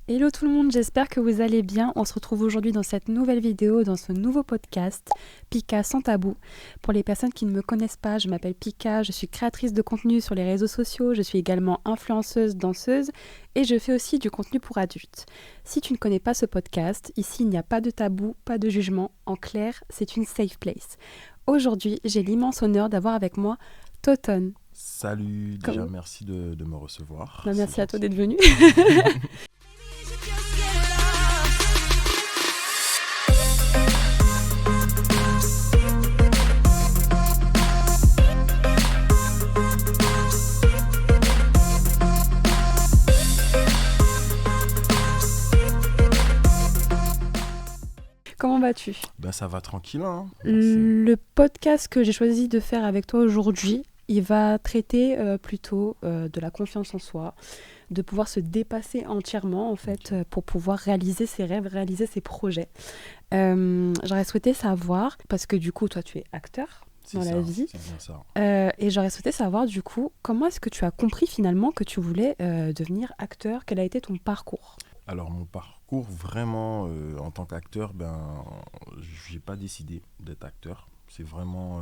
Hello tout le monde, j'espère que vous allez bien. On se retrouve aujourd'hui dans cette nouvelle vidéo, dans ce nouveau podcast, Pika sans tabou. Pour les personnes qui ne me connaissent pas, je m'appelle Pika, je suis créatrice de contenu sur les réseaux sociaux, je suis également influenceuse, danseuse et je fais aussi du contenu pour adultes. Si tu ne connais pas ce podcast, ici il n'y a pas de tabou, pas de jugement. En clair, c'est une safe place. Aujourd'hui, j'ai l'immense honneur d'avoir avec moi Toton. Salut, déjà merci de me recevoir. Merci à toi d'être venu. Comment vas-tu ? Ben ça va tranquille, hein. Le podcast que j'ai choisi de faire avec toi aujourd'hui, il va traiter plutôt de la confiance en soi, de pouvoir se dépasser entièrement en fait pour pouvoir réaliser ses rêves, réaliser ses projets. J'aurais souhaité savoir, parce que du coup toi tu es acteur dans la vie, c'est bien ça. Et j'aurais souhaité savoir du coup comment est-ce que tu as compris finalement que tu voulais devenir acteur, quel a été ton parcours ? Alors mon parcours vraiment en tant qu'acteur, j'ai pas décidé d'être acteur. C'est vraiment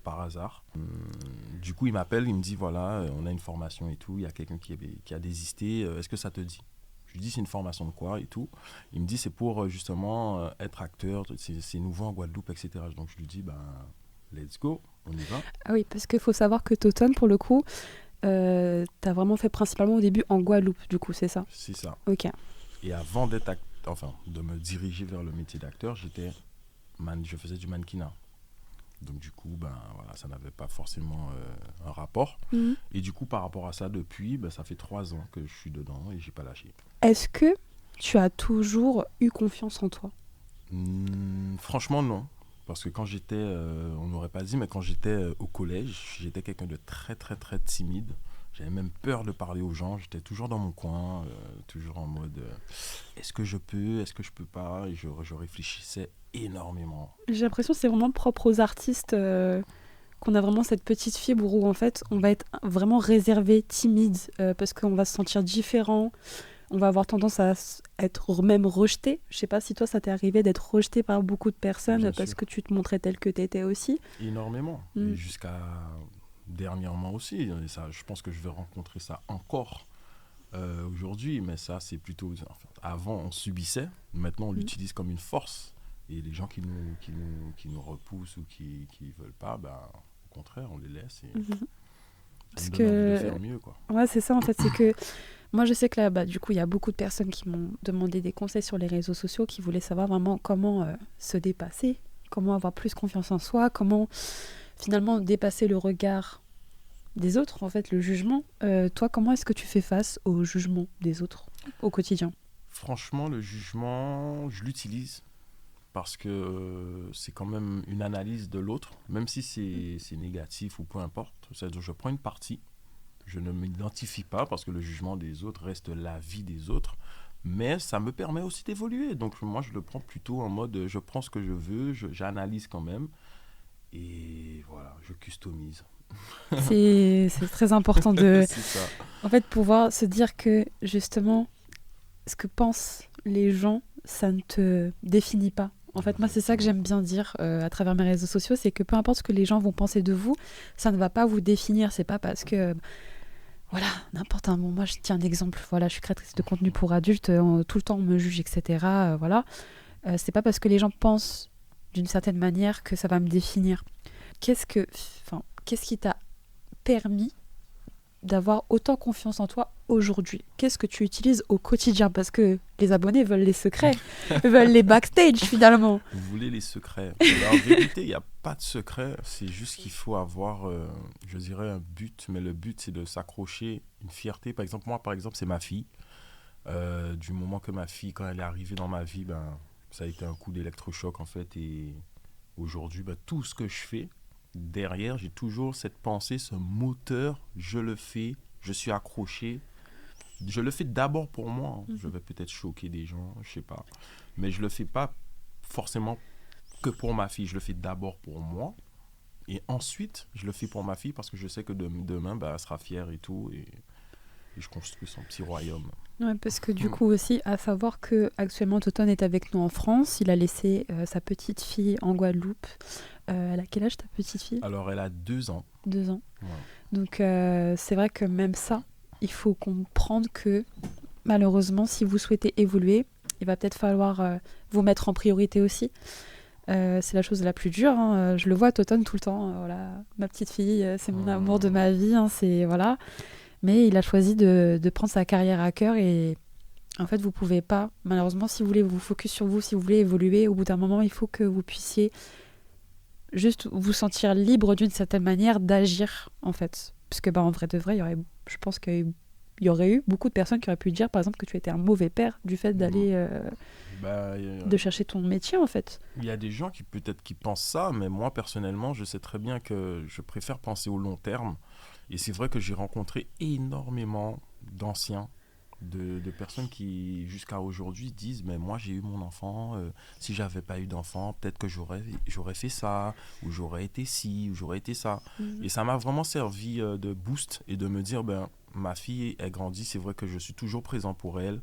par hasard. Du coup, il m'appelle, il me dit voilà, on a une formation et tout. Il y a quelqu'un qui a désisté. Est-ce que ça te dit ? Je lui dis c'est une formation de quoi et tout. Il me dit c'est pour justement être acteur. C'est nouveau en Guadeloupe, etc. Donc je lui dis let's go, on y va. Ah oui, parce qu'il faut savoir que Toton, pour le coup, t'as vraiment fait principalement au début en Guadeloupe, du coup, c'est ça ? C'est ça. Ok. Et avant de me diriger vers le métier d'acteur, je faisais du mannequinat. Donc du coup, ça n'avait pas forcément un rapport. Mhm. Et du coup, par rapport à ça, depuis, ça fait 3 ans que je suis dedans et j'ai pas lâché. Est-ce que tu as toujours eu confiance en toi ? Franchement, non. Parce que quand j'étais, on n'aurait pas dit, mais quand j'étais au collège, j'étais quelqu'un de très, très, très timide. J'avais même peur de parler aux gens. J'étais toujours dans mon coin, toujours en mode est-ce que je peux, est-ce que je peux pas ? Et je réfléchissais énormément. J'ai l'impression que c'est vraiment propre aux artistes qu'on a vraiment cette petite fibre où en fait on va être vraiment réservé, timide, parce qu'on va se sentir différent. On va avoir tendance à être même rejeté. Je sais pas si toi ça t'est arrivé d'être rejeté par beaucoup de personnes Bien parce sûr. que tu te montrais tel que t'étais aussi. Énormément. Et jusqu'à dernièrement aussi. Et ça, je pense que je vais rencontrer ça encore aujourd'hui. Mais ça, c'est plutôt... avant, on subissait. Maintenant, on l'utilise comme une force. Et les gens qui nous repoussent ou qui ne veulent pas, au contraire, on les laisse. Et Parce ça nous donne envie de que... faire mieux, quoi. Ouais, c'est ça en fait. C'est que moi, je sais que là, du coup, il y a beaucoup de personnes qui m'ont demandé des conseils sur les réseaux sociaux, qui voulaient savoir vraiment comment se dépasser, comment avoir plus confiance en soi, comment finalement dépasser le regard des autres, en fait, le jugement. Toi, comment est-ce que tu fais face au jugement des autres au quotidien ? Franchement, le jugement, je l'utilise parce que c'est quand même une analyse de l'autre, même si c'est négatif ou peu importe. C'est-à-dire, je prends une partie, je ne m'identifie pas parce que le jugement des autres reste l'avis des autres, mais ça me permet aussi d'évoluer. Donc moi, je le prends plutôt en mode, je prends ce que je veux, j'analyse quand même, et voilà, je customise. C'est très important de, C'est ça. en fait, pouvoir se dire que justement, ce que pensent les gens, ça ne te définit pas. En fait, moi, c'est ça que j'aime bien dire à travers mes réseaux sociaux, c'est que peu importe ce que les gens vont penser de vous, ça ne va pas vous définir. C'est pas parce que, voilà, n'importe un... Bon, moi, je tiens un exemple. Voilà, je suis créatrice de contenu pour adultes, tout le temps on me juge, etc. Voilà. C'est pas parce que les gens pensent d'une certaine manière que ça va me définir. Qu'est-ce qui t'a permis d'avoir autant confiance en toi aujourd'hui ? Qu'est-ce que tu utilises au quotidien ? Parce que les abonnés veulent les secrets, veulent les backstage finalement. Vous voulez les secrets. Alors, en vérité, il n'y a pas de secret. C'est juste qu'il faut avoir, je dirais, un but. Mais le but, c'est de s'accrocher, une fierté. Par exemple, moi, c'est ma fille. Du moment que ma fille, quand elle est arrivée dans ma vie, ça a été un coup d'électrochoc, en fait. Et aujourd'hui, tout ce que je fais, derrière, j'ai toujours cette pensée, ce moteur. Je le fais, je suis accroché. Je le fais d'abord pour moi. Je vais peut-être choquer des gens, je sais pas. Mais je le fais pas forcément que pour ma fille. Je le fais d'abord pour moi. Et ensuite, je le fais pour ma fille parce que je sais que demain, elle sera fière et tout. et je construis son petit royaume. Ouais, parce que du coup aussi, à savoir que actuellement Toton est avec nous en France, il a laissé sa petite fille en Guadeloupe. Elle a quel âge ta petite fille? Alors, elle a 2 ans. 2 ans. Ouais. Donc c'est vrai que même ça, il faut comprendre que malheureusement, si vous souhaitez évoluer, il va peut-être falloir vous mettre en priorité aussi. C'est la chose la plus dure, hein. Je le vois Toton tout le temps. Voilà, ma petite fille, c'est mon amour de ma vie. Hein, c'est voilà. Mais il a choisi de prendre sa carrière à cœur et en fait, vous pouvez pas. Malheureusement, si vous voulez vous focus sur vous, si vous voulez évoluer, au bout d'un moment, il faut que vous puissiez juste vous sentir libre d'une certaine manière d'agir, en fait. Parce que, en vrai de vrai, je pense qu'il y aurait eu beaucoup de personnes qui auraient pu dire, par exemple, que tu étais un mauvais père du fait d'aller de chercher ton métier, en fait. Il y a des gens qui peut-être qui pensent ça, mais moi personnellement, je sais très bien que je préfère penser au long terme. Et c'est vrai que j'ai rencontré énormément d'anciens, de personnes qui jusqu'à aujourd'hui disent, mais moi j'ai eu mon enfant, si j'avais pas eu d'enfant, peut-être que j'aurais fait ça, ou j'aurais été ci, ou j'aurais été ça. Et ça m'a vraiment servi de boost et de me dire, ma fille, elle grandit, c'est vrai que je suis toujours présent pour elle.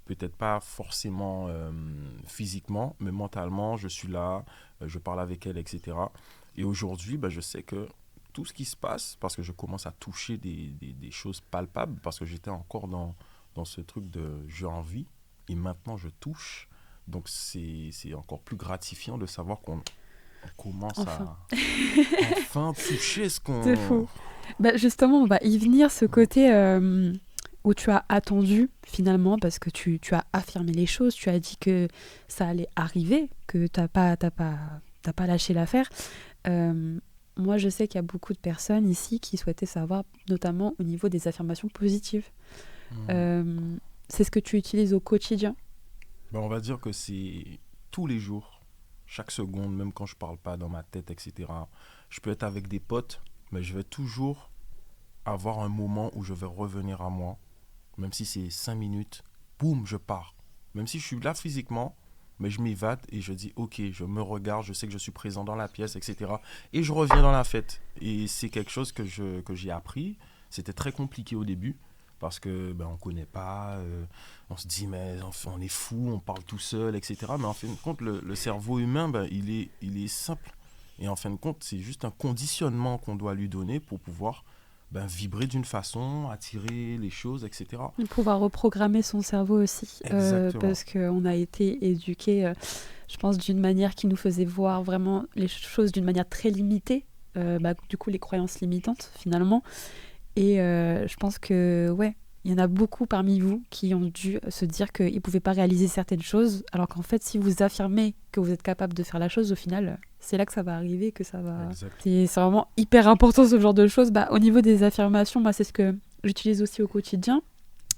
Peut-être pas forcément physiquement, mais mentalement, je suis là, je parle avec elle, etc. Et aujourd'hui, je sais que tout ce qui se passe, parce que je commence à toucher des choses palpables, parce que j'étais encore dans ce truc de j'ai envie, et maintenant je touche. Donc c'est encore plus gratifiant de savoir qu'on commence Enfin. à enfin toucher ce qu'on... C'est fou. Justement, on va y venir, ce côté où tu as attendu finalement, parce que tu as affirmé les choses, tu as dit que ça allait arriver, que t'as pas lâché l'affaire. Moi, je sais qu'il y a beaucoup de personnes ici qui souhaitaient savoir, notamment au niveau des affirmations positives. C'est ce que tu utilises au quotidien? On va dire que c'est tous les jours, chaque seconde, même quand je parle pas dans ma tête, etc. Je peux être avec des potes, mais je vais toujours avoir un moment où je vais revenir à moi, même si c'est 5 minutes, boum, je pars. Même si je suis là physiquement, mais je m'évade et je dis, ok, je me regarde, je sais que je suis présent dans la pièce, etc. Et je reviens dans la fête. Et c'est quelque chose que j'ai appris. C'était très compliqué au début, parce que on connaît pas, on se dit, mais on est fou, on parle tout seul, etc. Mais en fin de compte, le cerveau humain, il est simple. Et en fin de compte, c'est juste un conditionnement qu'on doit lui donner pour pouvoir vibrer d'une façon, attirer les choses, etc. Pouvoir reprogrammer son cerveau aussi, parce qu'on a été éduqués, je pense, d'une manière qui nous faisait voir vraiment les choses d'une manière très limitée, du coup les croyances limitantes finalement. Et je pense que, ouais, il y en a beaucoup parmi vous qui ont dû se dire qu'ils ne pouvaient pas réaliser certaines choses, alors qu'en fait, si vous affirmez que vous êtes capable de faire la chose, au final, c'est là que ça va arriver, que ça va... C'est vraiment hyper important, ce genre de choses. Au niveau des affirmations, moi, c'est ce que j'utilise aussi au quotidien.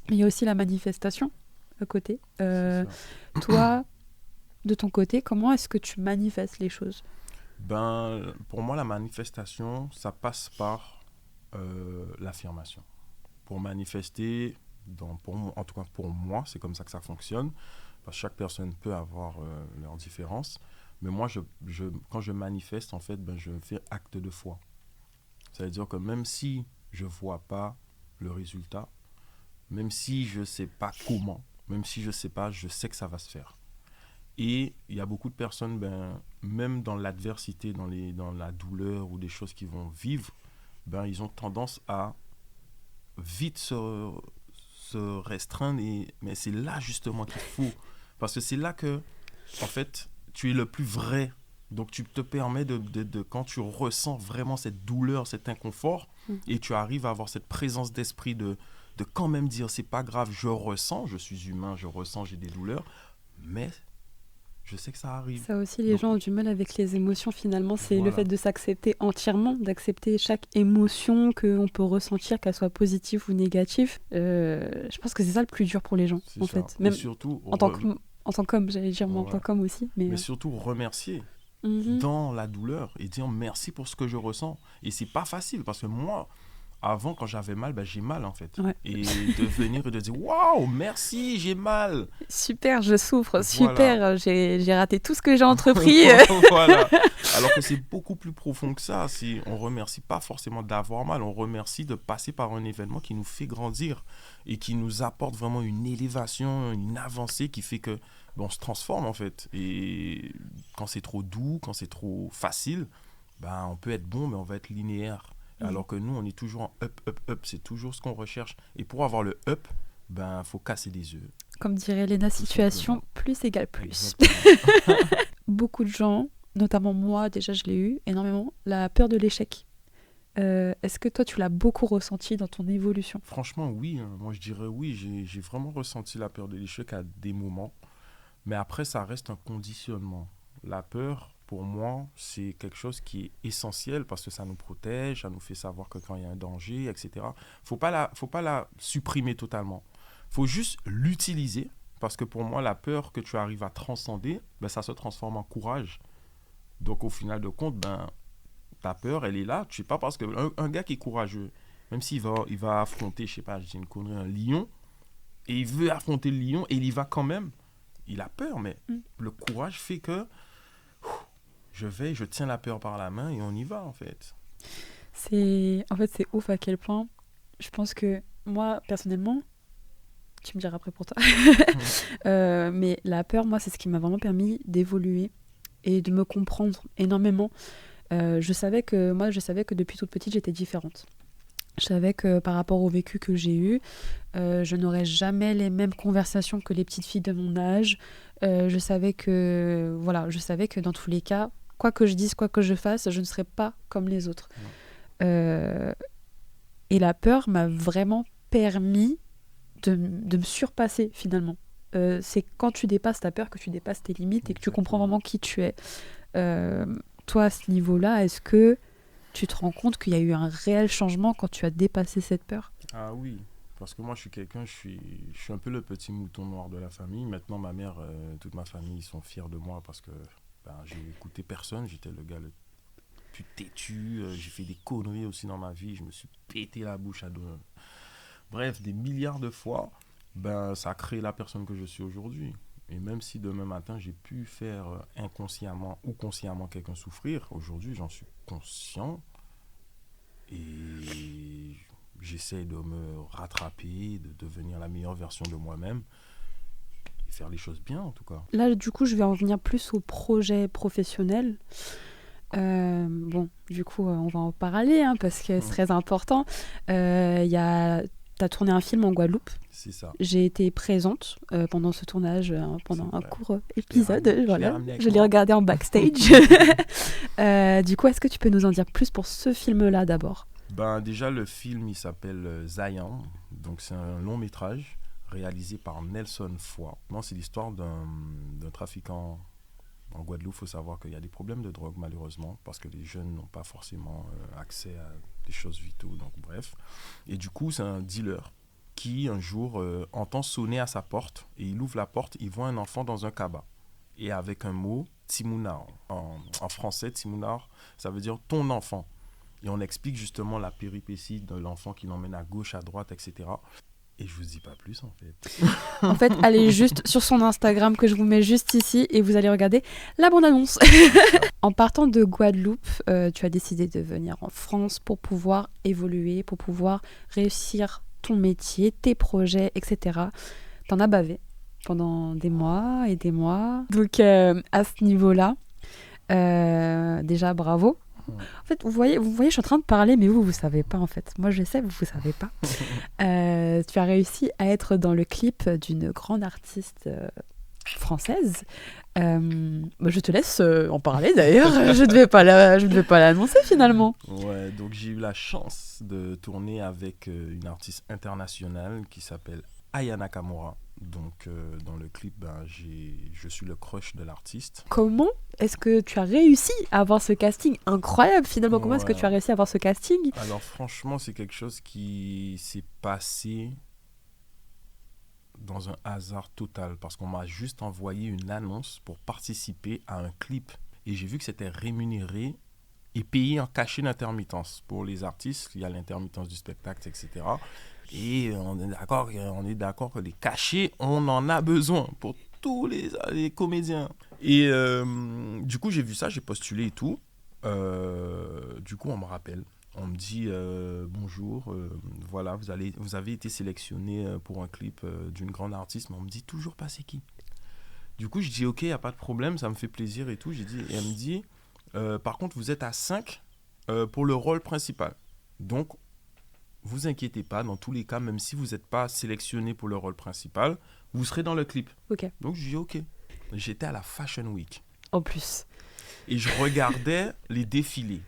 Mais il y a aussi la manifestation à côté. Toi, de ton côté, comment est-ce que tu manifestes les choses? Pour moi, la manifestation, ça passe par l'affirmation. Pour manifester, en tout cas pour moi, c'est comme ça que ça fonctionne. Parce que chaque personne peut avoir leurs différences. Mais moi, quand je manifeste, en fait, je fais acte de foi. Ça veut dire que même si je ne vois pas le résultat, même si je ne sais pas comment, même si je ne sais pas, je sais que ça va se faire. Et il y a beaucoup de personnes, même dans l'adversité, dans la douleur ou des choses qu'ils vont vivre, ils ont tendance à vite se restreindre. Mais c'est là justement qu'il faut. Parce que c'est là que, en fait, tu es le plus vrai. Donc tu te permets de quand tu ressens vraiment cette douleur, cet inconfort, et tu arrives à avoir cette présence d'esprit de quand même dire, c'est pas grave, je ressens, je suis humain, je ressens, j'ai des douleurs, mais je sais que ça arrive. Ça aussi, les gens ont du mal avec les émotions, finalement. C'est le fait de s'accepter entièrement, d'accepter chaque émotion qu'on peut ressentir, qu'elle soit positive ou négative. Je pense que c'est ça le plus dur pour les gens, en fait. Même surtout, en tant qu'homme, j'allais dire, en tant qu'homme aussi. Mais surtout, remercier dans la douleur et dire merci pour ce que je ressens. Et c'est pas facile, parce que moi, Avant, quand j'avais mal, ben, j'ai mal en fait. Ouais. Et de venir et de dire waouh, merci, j'ai mal. Super, je souffre. Voilà. Super, j'ai raté tout ce que j'ai entrepris. Voilà. Alors que c'est beaucoup plus profond que ça. On remercie pas forcément d'avoir mal, on remercie de passer par un événement qui nous fait grandir et qui nous apporte vraiment une élévation, une avancée qui fait que on se transforme en fait. Et quand c'est trop doux, quand c'est trop facile, ben, on peut être bon, mais on va être linéaire. Alors que nous, on est toujours en up, up, up. C'est toujours ce qu'on recherche. Et pour avoir le up, ben, faut casser des œufs. Comme dirait Léna, situation plus égale plus. Beaucoup de gens, notamment moi, déjà je l'ai eu énormément, la peur de l'échec. Est-ce que toi, tu l'as beaucoup ressenti dans ton évolution ? Franchement, oui. Moi, je dirais oui. J'ai vraiment ressenti la peur de l'échec à des moments. Mais après, ça reste un conditionnement. La peur, pour moi, c'est quelque chose qui est essentiel parce que ça nous protège, ça nous fait savoir que quand il y a un danger, etc. Faut pas la supprimer totalement. Faut juste l'utiliser parce que pour moi, la peur que tu arrives à transcender, ben, ça se transforme en courage. Donc, au final de compte, ben, ta peur, elle est là. Tu sais pas parce qu'un gars qui est courageux, même il va affronter, je sais pas, je dis une connerie, un lion, et il veut affronter le lion et il y va quand même. Il a peur, mais le courage fait que je tiens la peur par la main et on y va en fait. En fait, c'est ouf à quel point je pense que moi, personnellement, tu me diras après pour toi, mais la peur, moi, c'est ce qui m'a vraiment permis d'évoluer et de me comprendre énormément. Je savais que depuis toute petite, j'étais différente. Je savais que par rapport au vécu que j'ai eu, je n'aurais jamais les mêmes conversations que les petites filles de mon âge. Je savais que dans tous les cas, quoi que je dise, quoi que je fasse, je ne serais pas comme les autres. Et la peur m'a vraiment permis de me surpasser finalement. C'est quand tu dépasses ta peur que tu dépasses tes limites et que tu comprends vraiment qui tu es. Toi, à ce niveau-là, est-ce que tu te rends compte qu'il y a eu un réel changement quand tu as dépassé cette peur ? Ah oui, parce que moi je suis un peu le petit mouton noir de la famille. Maintenant ma mère, toute ma famille, ils sont fiers de moi parce que ben, j'ai écouté personne, j'étais le gars le plus têtu, j'ai fait des conneries aussi dans ma vie, je me suis pété la bouche à deux. Bref, des milliards de fois, ben, ça a créé la personne que je suis aujourd'hui. Et même si demain matin, j'ai pu faire inconsciemment ou consciemment quelqu'un souffrir, aujourd'hui, j'en suis conscient et j'essaie de me rattraper, de devenir la meilleure version de moi-même et faire les choses bien en tout cas. Là, du coup, je vais en venir plus au projet professionnel. Bon, du coup, on va en parler parce que c'est très important. T'as tourné un film en Guadeloupe. C'est ça. J'ai été présente pendant ce tournage, pendant un court épisode. Je l'ai moi. regardé en backstage. Du coup, est-ce que tu peux nous en dire plus pour ce film-là d'abord ? Ben, déjà, le film, il s'appelle Zayan. Donc, c'est un long métrage réalisé par Nelson Foy. Non, c'est l'histoire d'un trafiquant en Guadeloupe. Il faut savoir qu'il y a des problèmes de drogue, malheureusement, parce que les jeunes n'ont pas forcément accès à des choses vitaux. Donc, bref. Et du coup, c'est un dealer qui, un jour, entend sonner à sa porte. Et il ouvre la porte, il voit un enfant dans un cabas. Et avec un mot, Timounar. En français, Timounar, ça veut dire ton enfant. Et on explique justement la péripétie de l'enfant qui l'emmène à gauche, à droite, etc. Et je vous dis pas plus en fait. En fait, allez juste sur son Instagram que je vous mets juste ici et vous allez regarder la bande-annonce. En partant de Guadeloupe, tu as décidé de venir en France pour pouvoir évoluer, pour pouvoir réussir ton métier, tes projets, etc. T'en as bavé pendant des mois et des mois. Donc à ce niveau-là, déjà bravo. En fait, vous voyez, je suis en train de parler, mais vous savez pas en fait. Moi, je sais, vous savez pas. Tu as réussi à être dans le clip d'une grande artiste française. Je te laisse en parler d'ailleurs. Je ne devais pas l'annoncer finalement. Ouais, donc j'ai eu la chance de tourner avec une artiste internationale qui s'appelle Aya Nakamura. Donc dans le clip, je suis le crush de l'artiste. Comment est-ce que tu as réussi à avoir ce casting incroyable finalement ? Comment est-ce que tu as réussi à avoir ce casting ? Alors franchement, c'est quelque chose qui s'est passé dans un hasard total parce qu'on m'a juste envoyé une annonce pour participer à un clip et j'ai vu que c'était rémunéré et payer en cachet d'intermittence. Pour les artistes, il y a l'intermittence du spectacle, etc. Et on est d'accord que les cachets, on en a besoin pour tous les comédiens. Et du coup, j'ai vu ça, j'ai postulé et tout. Du coup, on me rappelle. On me dit bonjour, voilà, vous avez été sélectionné pour un clip d'une grande artiste, mais on me dit toujours pas c'est qui. Du coup, je dis ok, y a pas de problème, ça me fait plaisir et tout. Et elle me dit par contre, vous êtes à 5 pour le rôle principal. Donc, vous inquiétez pas, dans tous les cas, même si vous n'êtes pas sélectionné pour le rôle principal, vous serez dans le clip. Ok. Donc, je dis ok. J'étais à la Fashion Week. En plus. Et je regardais les défilés.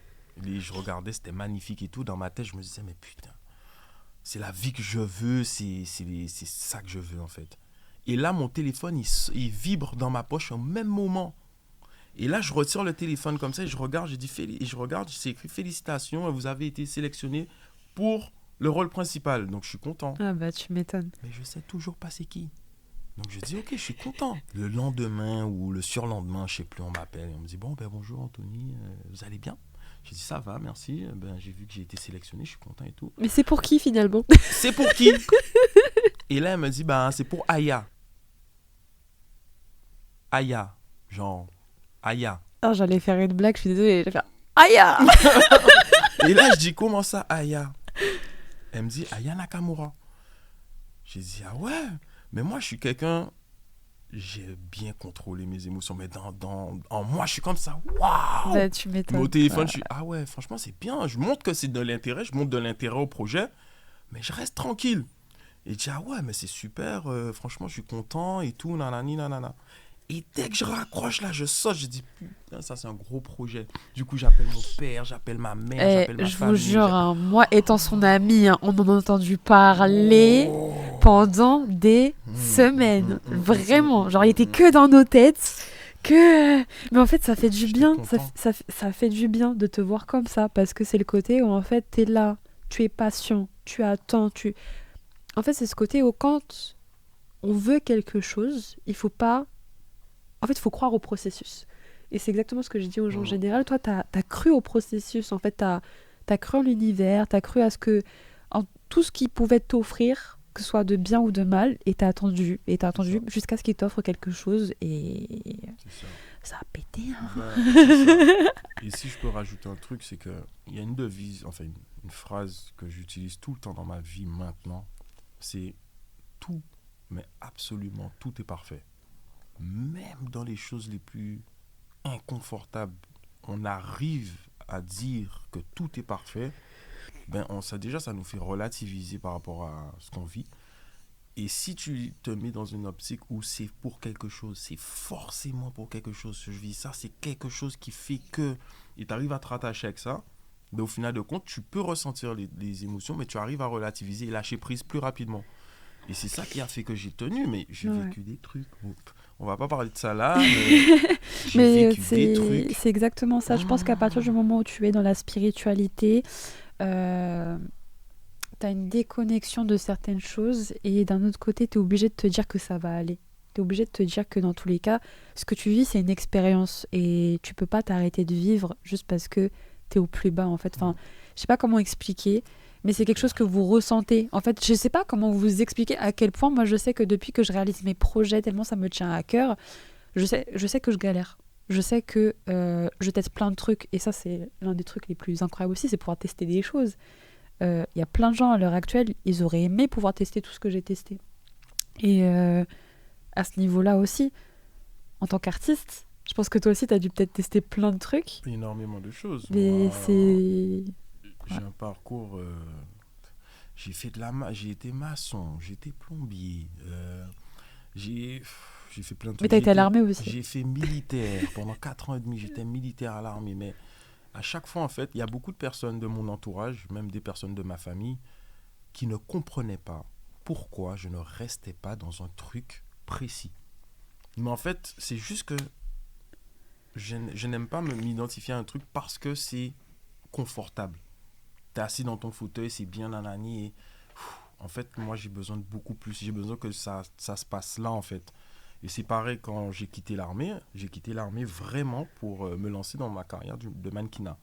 Je regardais, c'était magnifique et tout. Dans ma tête, je me disais, mais putain, c'est la vie que je veux, c'est ça que je veux en fait. Et là, mon téléphone, il vibre dans ma poche au même moment. Et là, je retire le téléphone comme ça et je regarde, c'est écrit félicitations, vous avez été sélectionné pour le rôle principal. Donc, je suis content. Ah bah, tu m'étonnes. Mais je sais toujours pas c'est qui. Donc, je dis, ok, je suis content. Le lendemain ou le surlendemain, je sais plus, on m'appelle et on me dit, bon, ben bonjour Anthony, vous allez bien? J'ai dit, ça va, merci. Ben, j'ai vu que j'ai été sélectionné, je suis content et tout. Mais c'est pour qui finalement? C'est pour qui? Et là, elle me dit, ben, c'est pour Aya. Aya, genre, Aya. Ah, j'allais faire une blague, je suis désolée. J'allais faire Aya. Et là, je dis, comment ça, Aya? Elle me dit, Aya Nakamura. J'ai dit, ah ouais, mais moi, je suis quelqu'un, j'ai bien contrôlé mes émotions, mais en moi, je suis comme ça, waouh! Bah, tu m'étonnes. Mais au téléphone, je suis, ah ouais, franchement, c'est bien. Je montre que c'est de l'intérêt, je montre de l'intérêt au projet, mais je reste tranquille. Et je dis, ah ouais, mais c'est super, franchement, je suis content et tout, nanani, nanana. Et dès que je raccroche là, je saute, je dis putain, ça c'est un gros projet. Du coup, j'appelle mon père, j'appelle ma mère, j'appelle ma Je famille. vous jure, hein, moi étant son amie, hein, on en a entendu parler pendant des semaines. Vraiment, genre il était que dans nos têtes. Mais en fait, ça fait du J'étais bien. content. Ça fait du bien de te voir comme ça parce que c'est le côté où en fait t'es là, tu es patient, tu attends, tu. En fait, c'est ce côté où quand on veut quelque chose, il faut pas. En fait, il faut croire au processus. Et c'est exactement ce que je dis aux gens en général. Toi, t'as cru au processus. En fait, t'as cru en l'univers, t'as cru à ce que. En tout ce qui pouvait t'offrir, que ce soit de bien ou de mal, et t'as attendu. Et t'as attendu jusqu'à ce qu'il t'offre quelque chose. Et. C'est ça. Ça a pété, hein. C'est ça. Et si je peux rajouter un truc, c'est qu'il y a une devise, enfin une phrase que j'utilise tout le temps dans ma vie maintenant, c'est tout, mais absolument tout est parfait. Même dans les choses les plus inconfortables, on arrive à dire que tout est parfait, ben déjà ça nous fait relativiser par rapport à ce qu'on vit. Et si tu te mets dans une optique où c'est pour quelque chose, c'est forcément pour quelque chose que je vis, ça c'est quelque chose qui fait que, et tu arrives à te rattacher avec ça, mais au final de compte, tu peux ressentir les émotions, mais tu arrives à relativiser et lâcher prise plus rapidement. Et c'est ça qui a fait que j'ai tenu, mais j'ai vécu des trucs. On va pas parler de ça là, mais j'ai Mais vécu des trucs. c'est exactement ça. Je pense qu'à partir du moment où tu es dans la spiritualité, t'as une déconnexion de certaines choses et d'un autre côté, t'es obligé de te dire que ça va aller. T'es obligé de te dire que dans tous les cas, ce que tu vis, c'est une expérience et tu peux pas t'arrêter de vivre juste parce que t'es au plus bas en fait. Enfin, je sais pas comment expliquer, mais c'est quelque chose que vous ressentez. En fait, je sais pas comment vous expliquer à quel point moi je sais que depuis que je réalise mes projets, tellement ça me tient à cœur, je sais que je galère. Je sais que je teste plein de trucs et ça c'est l'un des trucs les plus incroyables aussi, c'est pouvoir tester des choses. Il y a plein de gens à l'heure actuelle, ils auraient aimé pouvoir tester tout ce que j'ai testé. Et à ce niveau-là aussi, en tant qu'artiste, je pense que toi aussi, tu as dû peut-être tester plein de trucs. Énormément de choses. Mais Moi, c'est... j'ai un parcours. J'ai été maçon, j'ai été plombier. J'ai fait plein de Mais trucs. tu as été à l'armée aussi. J'ai fait militaire. Pendant 4 ans et demi, j'étais militaire à l'armée. Mais à chaque fois, en fait, il y a beaucoup de personnes de mon entourage, même des personnes de ma famille, qui ne comprenaient pas pourquoi je ne restais pas dans un truc précis. Mais en fait, c'est juste que je n'aime pas m'identifier à un truc parce que c'est confortable. T'es assis dans ton fauteuil, c'est bien nanani et en fait, moi j'ai besoin de beaucoup plus. J'ai besoin que ça se passe là en fait. Et c'est pareil quand j'ai quitté l'armée. J'ai quitté l'armée vraiment pour me lancer dans ma carrière de mannequinat.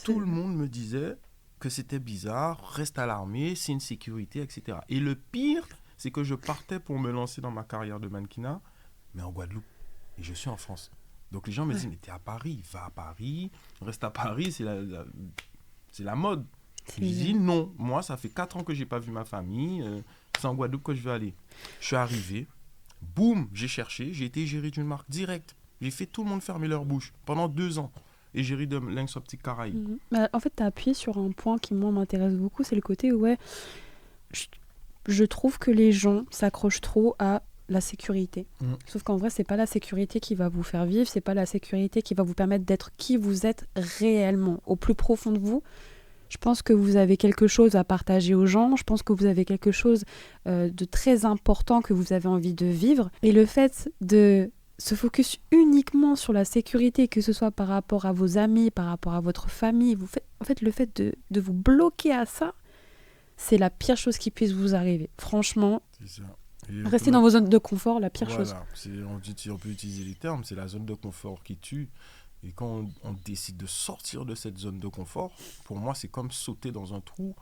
Tout le monde me disait que c'était bizarre, reste à l'armée, c'est une sécurité, etc. Et le pire, c'est que je partais pour me lancer dans ma carrière de mannequinat, mais en Guadeloupe. Et je suis en France. Donc les gens me disent, mais t'es à Paris, va à Paris, reste à Paris, c'est la mode. Je dis non, moi ça fait 4 ans que j'ai pas vu ma famille, c'est en Guadeloupe que je vais aller. Je suis arrivé, boum, j'ai cherché, j'ai été géré d'une marque directe. J'ai fait tout le monde fermer leur bouche pendant 2 ans. Et géré de Lynx Optique Caraïbes. En fait, tu as appuyé sur un point qui, moi, m'intéresse beaucoup, c'est le côté où, je trouve que les gens s'accrochent trop à la sécurité. Sauf qu'en vrai, c'est pas la sécurité qui va vous faire vivre, c'est pas la sécurité qui va vous permettre d'être qui vous êtes réellement. Au plus profond de vous, je pense que vous avez quelque chose à partager aux gens, je pense que vous avez quelque chose de très important que vous avez envie de vivre. Et le fait de se focus uniquement sur la sécurité, que ce soit par rapport à vos amis, par rapport à votre famille, en fait, le fait de vous bloquer à ça, c'est la pire chose qui puisse vous arriver. Franchement, c'est ça. Rester dans vos zones de confort, la pire chose. On peut utiliser les termes, c'est la zone de confort qui tue. Et quand on décide de sortir de cette zone de confort, pour moi, c'est comme sauter dans un trou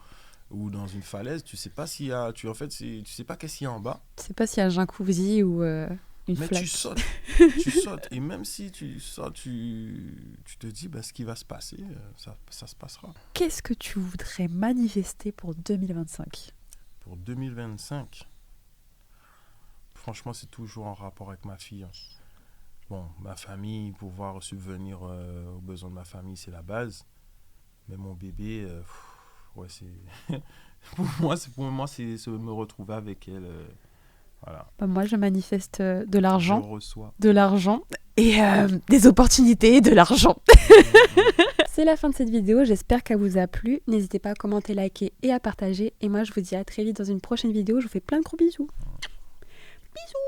ou dans une falaise. Tu sais pas s'il y a, tu sais pas qu'est-ce qu'il y a en bas. Tu sais pas s'il y a un jacuzzi ou une flaque. Mais tu sautes. Et même si tu sautes, tu te dis, ce qui va se passer, ça se passera. Qu'est-ce que tu voudrais manifester pour 2025 ? Pour 2025, franchement, c'est toujours en rapport avec ma fille. Bon, ma famille, pouvoir subvenir aux besoins de ma famille, c'est la base. Mais mon bébé, c'est pour moi, c'est me retrouver avec elle. Voilà. Moi, je manifeste de l'argent. Je reçois. De l'argent et des opportunités, de l'argent. C'est la fin de cette vidéo, j'espère qu'elle vous a plu. N'hésitez pas à commenter, liker et à partager. Et moi, je vous dis à très vite dans une prochaine vidéo. Je vous fais plein de gros bisous. Bisous.